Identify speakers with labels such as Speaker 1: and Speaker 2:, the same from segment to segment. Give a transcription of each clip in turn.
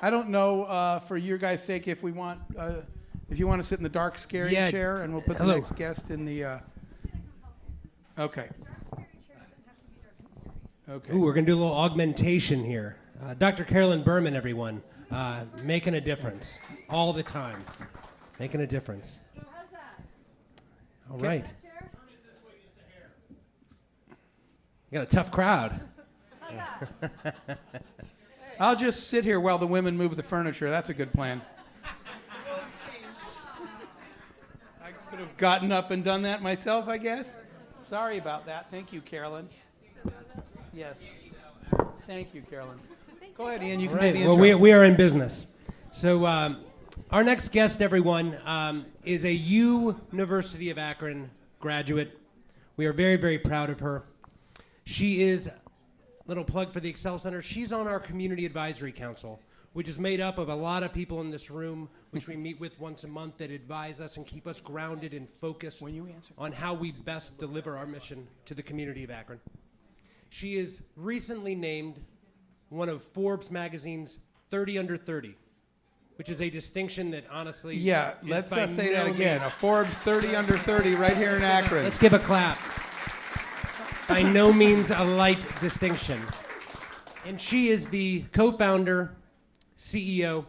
Speaker 1: I don't know, for your guys' sake, if we want, if you want to sit in the dark, scary chair, and we'll put the next guest in the. Okay. Okay.
Speaker 2: Ooh, we're going to do a little augmentation here. Dr. Carolyn Berman, everyone, making a difference all the time. Making a difference.
Speaker 3: So how's that?
Speaker 2: All right.
Speaker 3: Turn
Speaker 2: it this way, just a hair. You got a tough crowd.
Speaker 3: How's that?
Speaker 1: I'll just sit here while the women move the furniture. That's a good plan. I could have gotten up and done that myself, I guess. Sorry about that. Thank you, Carolyn. Yes. Thank you, Carolyn. Go ahead, Ian. You can do the intro.
Speaker 2: Well, we are in business. So our next guest, everyone, is a University of Akron graduate. We are very, very proud of her. She is, little plug for the EXL Center, she's on our Community Advisory Council, which is made up of a lot of people in this room, which we meet with once a month, that advise us and keep us grounded and focused on how we best deliver our mission to the community of Akron. She is recently named one of Forbes magazine's 30 under 30, which is a distinction that honestly
Speaker 1: let's say that again. A Forbes 30 under 30 right here in Akron.
Speaker 2: Let's give a clap. By no means a light distinction. And she is the co-founder, CEO,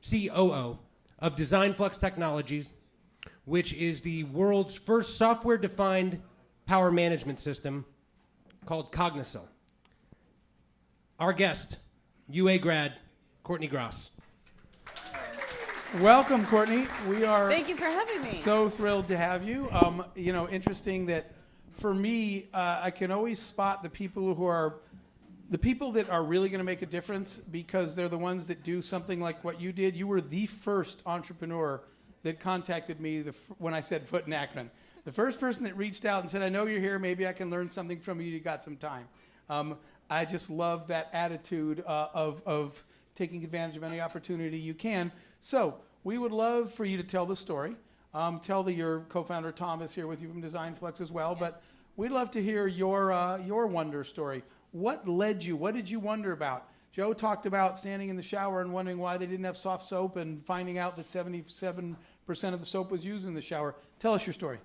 Speaker 2: COO of DesignFlux Technologies, which is the world's first software-defined power management system called Cognisil. Our guest, UA grad, Courtney Gras.
Speaker 1: Welcome, Courtney. We are
Speaker 4: Thank you for having me.
Speaker 1: so thrilled to have you. You know, interesting that for me, I can always spot the people that are really going to make a difference, because they're the ones that do something like what you did. You were the first entrepreneur that contacted me when I said foot in Akron. The first person that reached out and said, I know you're here, maybe I can learn something from you, you got some time. I just love that attitude of taking advantage of any opportunity you can. So we would love for you to tell the story. Your co-founder Tom is here with you from DesignFlux as well,
Speaker 4: Yes.
Speaker 1: but we'd love to hear your wonder story. What led you? What did you wonder about? Joe talked about standing in the shower and wondering why they didn't have soft soap, and finding out that 77% of the soap was used in the shower. Tell us your story.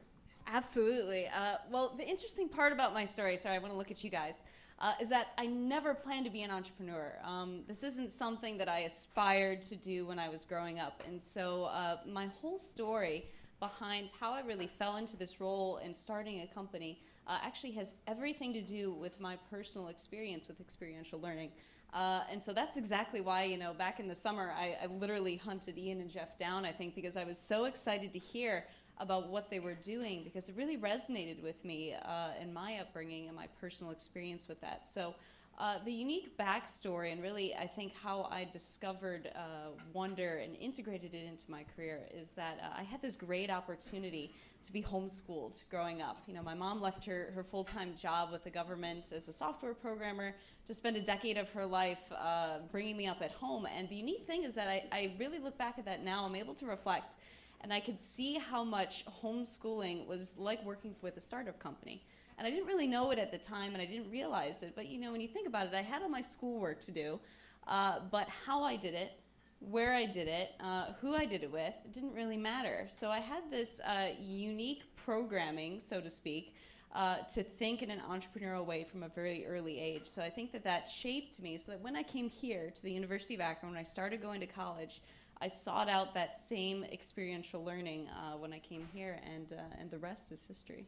Speaker 4: Absolutely. Well, the interesting part about my story, sorry, I want to look at you guys, is that I never planned to be an entrepreneur. This isn't something that I aspired to do when I was growing up. And so my whole story behind how I really fell into this role and starting a company actually has everything to do with my personal experience with experiential learning. And so that's exactly why, you know, back in the summer, I literally hunted Ian and Jeff down, I think, because I was so excited to hear about what they were doing, because it really resonated with me in my upbringing and my personal experience with that. So the unique backstory, and really I think how I discovered wonder and integrated it into my career, is that I had this great opportunity to be homeschooled growing up. You know, my mom left her full-time job with the government as a software programmer to spend a decade of her life bringing me up at home. And the unique thing is that I really look back at that now. I'm able to reflect, and I could see how much homeschooling was like working with a startup company. And I didn't really know it at the time, and I didn't realize it. But you know, when you think about it, I had all my schoolwork to do, but how I did it, where I did it, who I did it with, it didn't really matter. So I had this unique programming, so to speak, to think in an entrepreneurial way from a very early age. So I think that shaped me, so that when I came here to the University of Akron, when I started going to college, I sought out that same experiential learning when I came here, and the rest is history.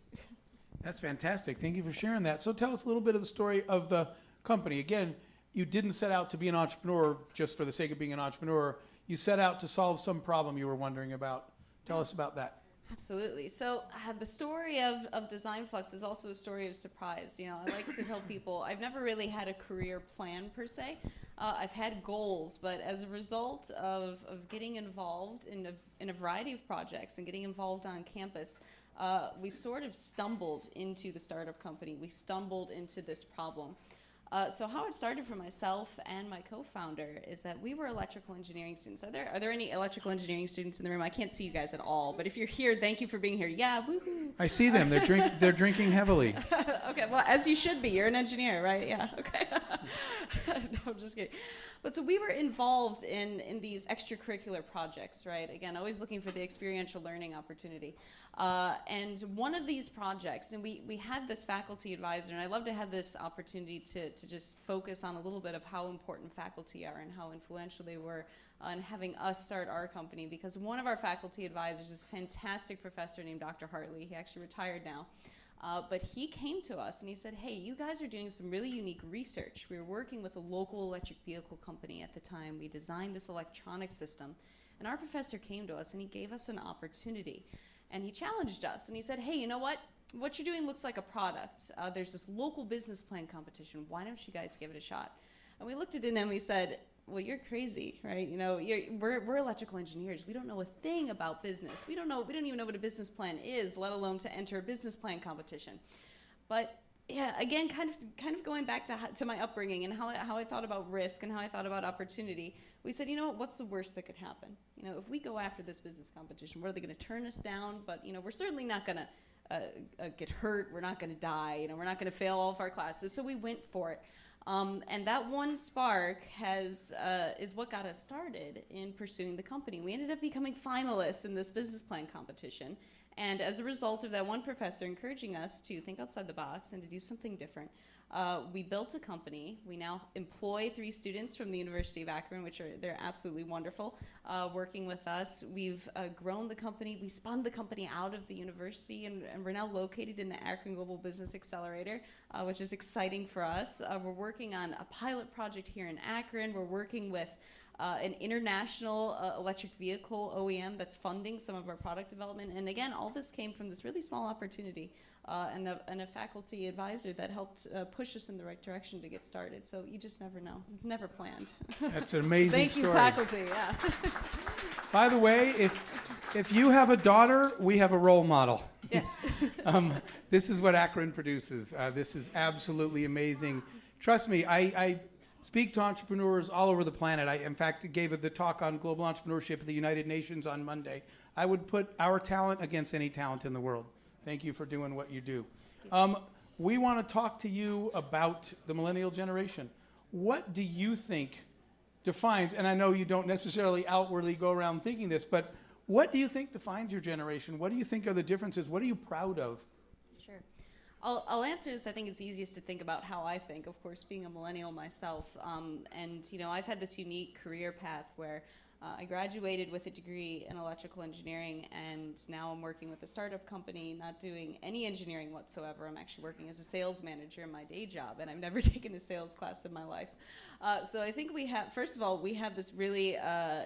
Speaker 1: That's fantastic. Thank you for sharing that. So tell us a little bit of the story of the company. Again, you didn't set out to be an entrepreneur just for the sake of being an entrepreneur. You set out to solve some problem you were wondering about. Tell us about that.
Speaker 4: Absolutely. So the story of DesignFlux is also a story of surprise. You know, I like to tell people I've never really had a career plan per se. I've had goals, but as a result of getting involved in a variety of projects and getting involved on campus, we sort of stumbled into the startup company. We stumbled into this problem. So how it started for myself and my co-founder is that we were electrical engineering students. Are there any electrical engineering students in the room? I can't see you guys at all, but if you're here, thank you for being here. Yeah, woohoo.
Speaker 1: I see them. They're drinking heavily.
Speaker 4: Okay, well, as you should be. You're an engineer, right? Yeah, okay. No, I'm just kidding. But so we were involved in these extracurricular projects, right? Again, always looking for the experiential learning opportunity. And one of these projects, and we had this faculty advisor, and I love to have this opportunity to just focus on a little bit of how important faculty are and how influential they were on having us start our company, because one of our faculty advisors is a fantastic professor named Dr. Hartley. He actually retired now. But he came to us and he said, hey, you guys are doing some really unique research. We were working with a local electric vehicle company at the time. We designed this electronic system. And our professor came to us and he gave us an opportunity. And he challenged us and he said, hey, you know what? What you're doing looks like a product. There's this local business plan competition. Why don't you guys give it a shot? And we looked at him and we said, well, you're crazy, right? You know, we're electrical engineers. We don't know a thing about business. We don't even know what a business plan is, let alone to enter a business plan competition. But yeah, again, kind of going back to my upbringing and how I thought about risk and how I thought about opportunity. We said, you know, what's the worst that could happen? You know, if we go after this business competition, what are they going to turn us down? But you know, we're certainly not going to get hurt. We're not going to die. You know, we're not going to fail all of our classes. So we went for it. And that one spark is what got us started in pursuing the company. We ended up becoming finalists in this business plan competition. And as a result of that one professor encouraging us to think outside the box and to do something different, we built a company. We now employ 3 students from the University of Akron, they're absolutely wonderful, working with us. We've grown the company. We spun the company out of the university, and we're now located in the Akron Global Business Accelerator, which is exciting for us. We're working on a pilot project here in Akron. We're working with an international electric vehicle OEM that's funding some of our product development. And again, all this came from this really small opportunity and a faculty advisor that helped push us in the right direction to get started. So you just never know. Never planned.
Speaker 1: That's an amazing
Speaker 4: Thank
Speaker 1: story.
Speaker 4: you, faculty. Yeah.
Speaker 1: By the way, if you have a daughter, we have a role model.
Speaker 4: Yes.
Speaker 1: This is what Akron produces. This is absolutely amazing. Trust me, I speak to entrepreneurs all over the planet. I, in fact, gave the talk on global entrepreneurship at the United Nations on Monday. I would put our talent against any talent in the world. Thank you for doing what you do. We want to talk to you about the millennial generation. What do you think defines, and I know you don't necessarily outwardly go around thinking this, but what do you think defines your generation? What do you think are the differences? What are you proud of?
Speaker 4: Sure. I'll answer this. I think it's easiest to think about how I think, of course, being a millennial myself. And, you know, I've had this unique career path where I graduated with a degree in electrical engineering, and now I'm working with a startup company, not doing any engineering whatsoever. I'm actually working as a sales manager in my day job, and I've never taken a sales class in my life. So I think we have, first of all, we have this really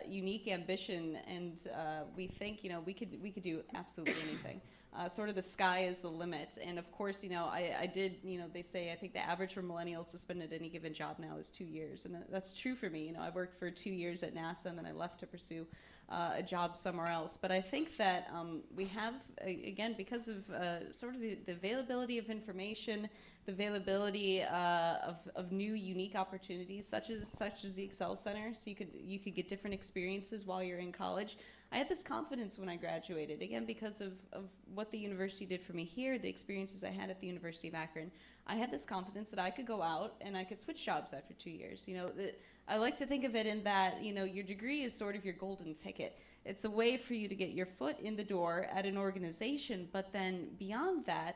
Speaker 4: unique ambition, and we think, you know, we could do absolutely anything. Sort of the sky is the limit. And of course, you know, I did, you know, they say, I think the average for millennials to spend at any given job now is 2 years. And that's true for me. You know, I worked for 2 years at NASA, and then I left to pursue a job somewhere else. But I think that we have, again, because of sort of the availability of information, the availability of new, unique opportunities, such as the EXL Center, so you could get different experiences while you're in college. I had this confidence when I graduated, again, because of what the university did for me here, the experiences I had at the University of Akron. I had this confidence that I could go out and I could switch jobs after 2 years. You know, I like to think of it in that, you know, your degree is sort of your golden ticket. It's a way for you to get your foot in the door at an organization, but then beyond that,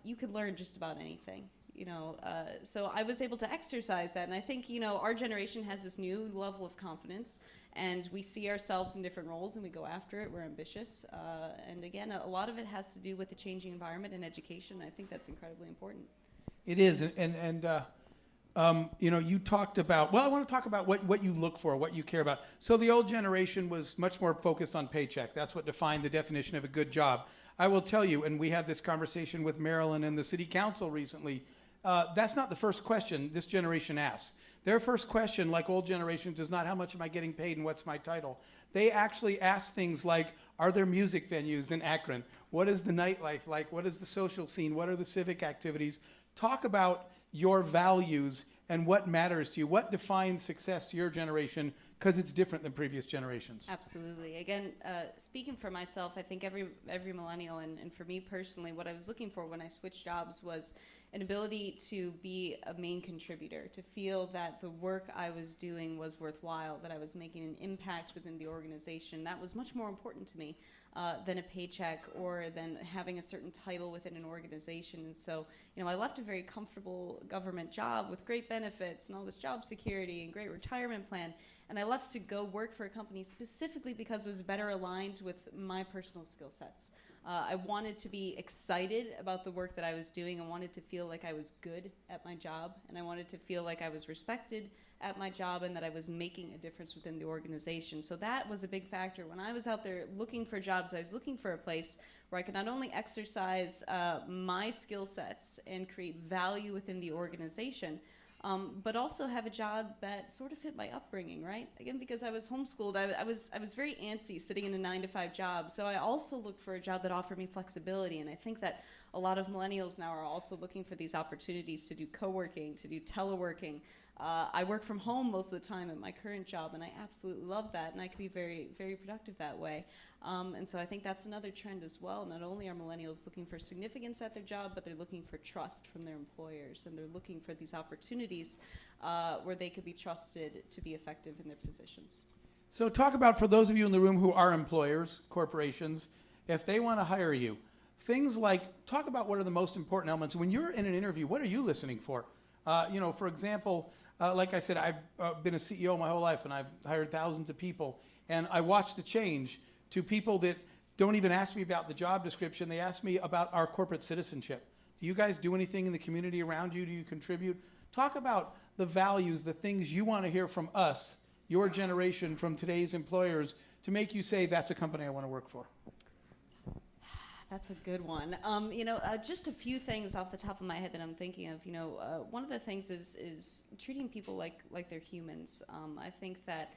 Speaker 4: you could learn just about anything. You know, so I was able to exercise that, and I think, you know, our generation has this new level of confidence, and we see ourselves in different roles, and we go after it. We're ambitious, and again, a lot of it has to do with the changing environment and education. I think that's incredibly important.
Speaker 1: It is, and you know, you talked about, well, I want to talk about what you look for, what you care about. So the old generation was much more focused on paycheck. That's what defined the definition of a good job. I will tell you, and we had this conversation with Marilyn and the city council recently, that's not the first question this generation asks. Their first question, like old generations, is not how much am I getting paid and what's my title. They actually ask things like, are there music venues in Akron? What is the nightlife like? What is the social scene? What are the civic activities? Talk about your values and what matters to you. What defines success to your generation because it's different than previous generations.
Speaker 4: Absolutely. Again, speaking for myself, I think every millennial, and for me personally, what I was looking for when I switched jobs was an ability to be a main contributor, to feel that the work I was doing was worthwhile, that I was making an impact within the organization. That was much more important to me than a paycheck or than having a certain title within an organization. And so, I left a very comfortable government job with great benefits and all this job security and great retirement plan. And I left to go work for a company specifically because it was better aligned with my personal skill sets. I wanted to be excited about the work that I was doing. I wanted to feel like I was good at my job, and I wanted to feel like I was respected at my job and that I was making a difference within the organization. So that was a big factor. When I was out there looking for jobs, I was looking for a place where I could not only exercise my skill sets and create value within the organization, but also have a job that sort of fit my upbringing, right? Again, because I was homeschooled, I was very antsy sitting in a 9-to-5 job. So I also looked for a job that offered me flexibility. And I think that a lot of millennials now are also looking for these opportunities to do co-working, to do teleworking. I work from home most of the time at my current job, and I absolutely love that, and I can be very, very productive that way. And so I think that's another trend as well. Not only are millennials looking for significance at their job, but they're looking for trust from their employers, and they're looking for these opportunities where they could be trusted to be effective in their positions.
Speaker 1: So talk about, for those of you in the room who are employers, corporations, if they want to hire you, things like, talk about what are the most important elements. When you're in an interview, what are you listening for? For example, like I said, I've been a CEO my whole life, and I've hired thousands of people, and I watched the change to people that don't even ask me about the job description. They ask me about our corporate citizenship. Do you guys do anything in the community around you? Do you contribute? Talk about the values, the things you want to hear from us, your generation, from today's employers, to make you say, that's a company I want to work for.
Speaker 4: That's a good one. Just a few things off the top of my head that I'm thinking of. One of the things is treating people like they're humans. I think that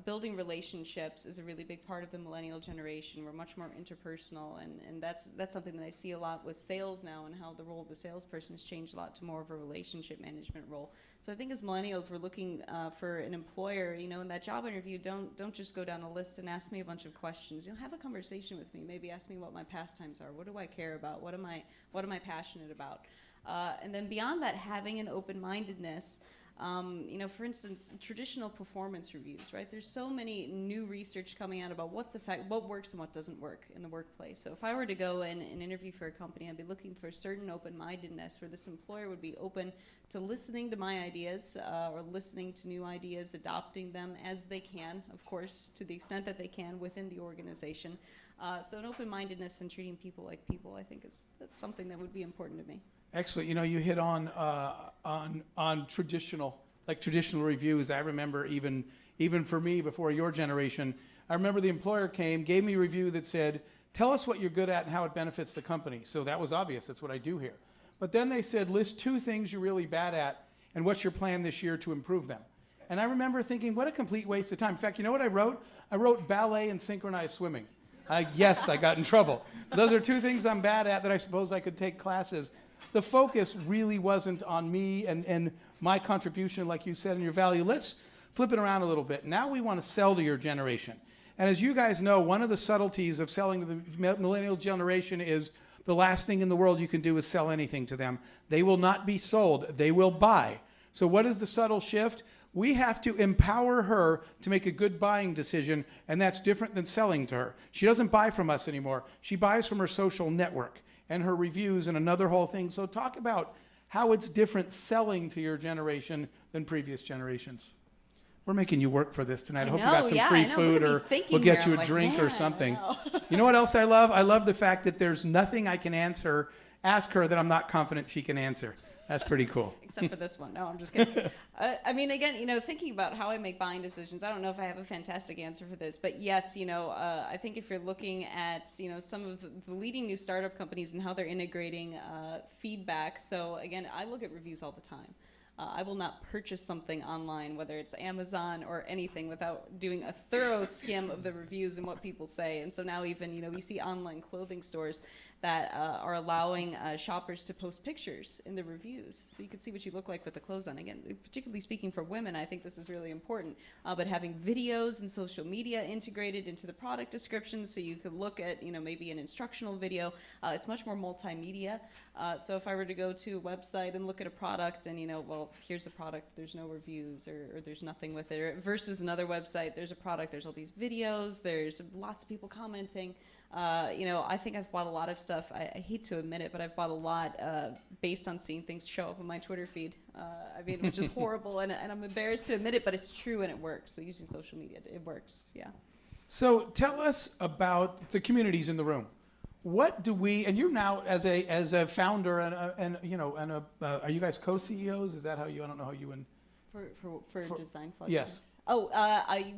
Speaker 4: building relationships is a really big part of the millennial generation. We're much more interpersonal, and that's something that I see a lot with sales now, and how the role of the salesperson has changed a lot to more of a relationship management role. So I think as millennials, we're looking for an employer. In that job interview, don't just go down a list and ask me a bunch of questions. Have a conversation with me. Maybe ask me what my pastimes are. What do I care about? What am I passionate about? And then beyond that, having an open-mindedness. For instance, traditional performance reviews, right? There's so many new research coming out about what works and what doesn't work in the workplace. So if I were to go and interview for a company, I'd be looking for a certain open-mindedness where this employer would be open to listening to my ideas or listening to new ideas, adopting them as they can, of course, to the extent that they can within the organization. So an open-mindedness and treating people like people, I think that's something that would be important to me.
Speaker 1: Excellent. You hit on traditional reviews. I remember even for me, before your generation, I remember the employer gave me a review that said, tell us what you're good at and how it benefits the company. So that was obvious. That's what I do here. But then they said, list 2 things you're really bad at and what's your plan this year to improve them. And I remember thinking, what a complete waste of time. In fact, you know what I wrote? I wrote ballet and synchronized swimming. Yes, I got in trouble. Those are 2 things I'm bad at that I suppose I could take classes. The focus really wasn't on me and my contribution, like you said, and your value. Let's flip it around a little bit. Now we want to sell to your generation. And as you guys know, one of the subtleties of selling to the millennial generation is the last thing in the world you can do is sell anything to them. They will not be sold. They will buy. So what is the subtle shift? We have to empower her to make a good buying decision, and that's different than selling to her. She doesn't buy from us anymore. She buys from her social network and her reviews and another whole thing. So talk about how it's different selling to your generation than previous generations. We're making you work for this tonight. I hope you got some free food, or we'll get you a drink or something. You know what else I love? I love the fact that there's nothing I can ask her that I'm not confident she can answer. That's pretty cool.
Speaker 4: Except for this one. No, I'm just kidding. Again, thinking about how I make buying decisions, I don't know if I have a fantastic answer for this, but yes, I think if you're looking at, some of the leading new startup companies and how they're integrating feedback. So again, I look at reviews all the time. I will not purchase something online, whether it's Amazon or anything, without doing a thorough skim of the reviews and what people say. And so now even, we see online clothing stores that are allowing shoppers to post pictures in the reviews, so you can see what you look like with the clothes on. Again, particularly speaking for women, I think this is really important. But having videos and social media integrated into the product description, so you could look at, maybe an instructional video. It's much more multimedia. So if I were to go to a website and look at a product and, well, here's a product, there's no reviews or there's nothing with it, or versus another website, there's a product, there's all these videos, there's lots of people commenting. I think I've bought a lot of stuff. I hate to admit it, but I've bought a lot based on seeing things show up on my Twitter feed. Which is horrible, and I'm embarrassed to admit it, but it's true and it works. So using social media, it works. Yeah.
Speaker 1: So tell us about the communities in the room. What do we, and you now as a founder and are you guys co-CEOs? Is that how you, I don't know how you and.
Speaker 4: For DesignFlux?
Speaker 1: Yes.
Speaker 4: Oh,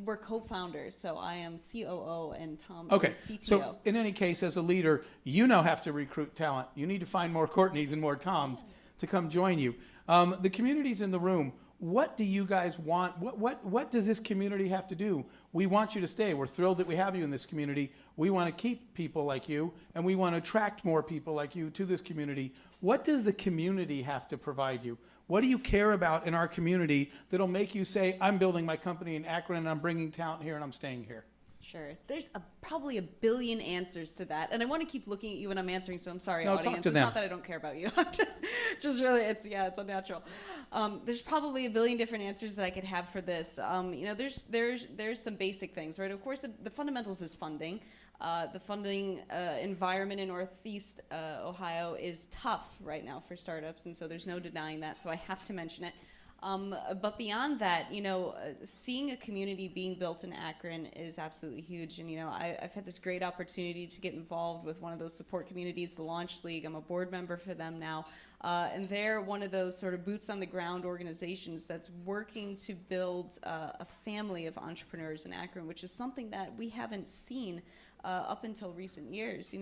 Speaker 4: we're co-founders, so I am COO and Tom
Speaker 1: Okay,
Speaker 4: is CTO.
Speaker 1: so in any case, as a leader, you now have to recruit talent. You need to find more Courtneys and more Toms to come join you. The communities in the room, what do you guys want? What does this community have to do? We want you to stay. We're thrilled that we have you in this community. We want to keep people like you, and we want to attract more people like you to this community. What does the community have to provide you? What do you care about in our community that'll make you say, I'm building my company in Akron and I'm bringing talent here and I'm staying here?
Speaker 4: Sure. There's probably a billion answers to that. And I want to keep looking at you when I'm answering, so I'm sorry,
Speaker 1: No,
Speaker 4: audience.
Speaker 1: talk to
Speaker 4: It's
Speaker 1: them.
Speaker 4: not that I don't care about you. Just really, it's unnatural. There's probably a billion different answers that I could have for this. There's some basic things, right? Of course, the fundamentals is funding. The funding environment in Northeast Ohio is tough right now for startups, and so there's no denying that, so I have to mention it. But beyond that, seeing a community being built in Akron is absolutely huge. And, I've had this great opportunity to get involved with one of those support communities, the Launch League. I'm a board member for them now. And they're one of those sort of boots on the ground organizations that's working to build a family of entrepreneurs in Akron, which is something that we haven't seen up until recent years.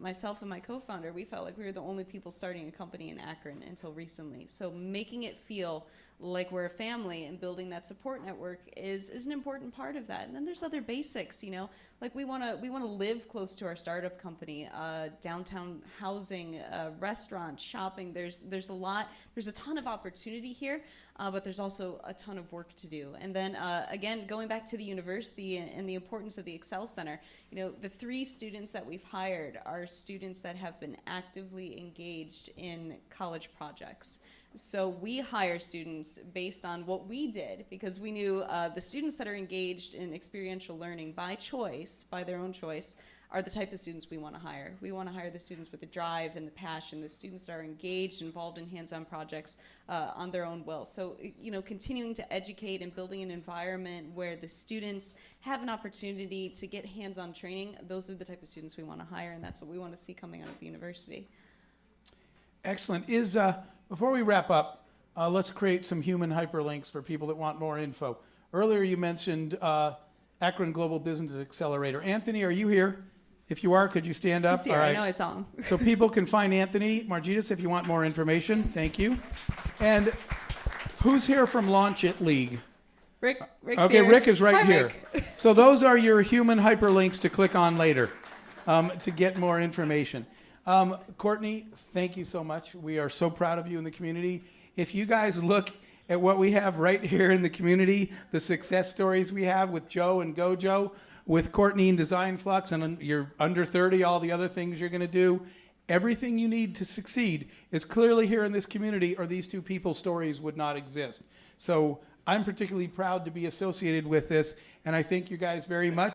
Speaker 4: Myself and my co-founder, we felt like we were the only people starting a company in Akron until recently. So making it feel like we're a family and building that support network is an important part of that. And then there's other basics, like we want to live close to our startup company, downtown housing, restaurants, shopping. There's a ton of opportunity here, but there's also a ton of work to do. And then again, going back to the university and the importance of the EXL Center, the 3 students that we've hired are students that have been actively engaged in college projects. So we hire students based on what we did, because we knew the students that are engaged in experiential learning by choice, by their own choice, are the type of students we want to hire. We want to hire the students with the drive and the passion, the students that are engaged, involved in hands-on projects on their own will. So, continuing to educate and building an environment where the students have an opportunity to get hands-on training, those are the type of students we want to hire, and that's what we want to see coming out of the university.
Speaker 1: Excellent. Before we wrap up, let's create some human hyperlinks for people that want more info. Earlier you mentioned Akron Global Business Accelerator. Anthony, are you here? If you are, could you stand up?
Speaker 4: He's here.
Speaker 1: All right.
Speaker 4: I know I saw him.
Speaker 1: So people can find Anthony Margitas if you want more information. Thank you. And who's here from Launch It League?
Speaker 4: Rick's
Speaker 1: Okay,
Speaker 4: here.
Speaker 1: Rick is right
Speaker 4: Hi,
Speaker 1: here.
Speaker 4: Rick.
Speaker 1: So those are your human hyperlinks to click on later to get more information. Courtney, thank you so much. We are so proud of you in the community. If you guys look at what we have right here in the community, the success stories we have with Joe and Gojo, with Courtney and DesignFlux, and you're under 30, all the other things you're going to do, everything you need to succeed is clearly here in this community, or these 2 people's stories would not exist. So I'm particularly proud to be associated with this, and I thank you guys very much.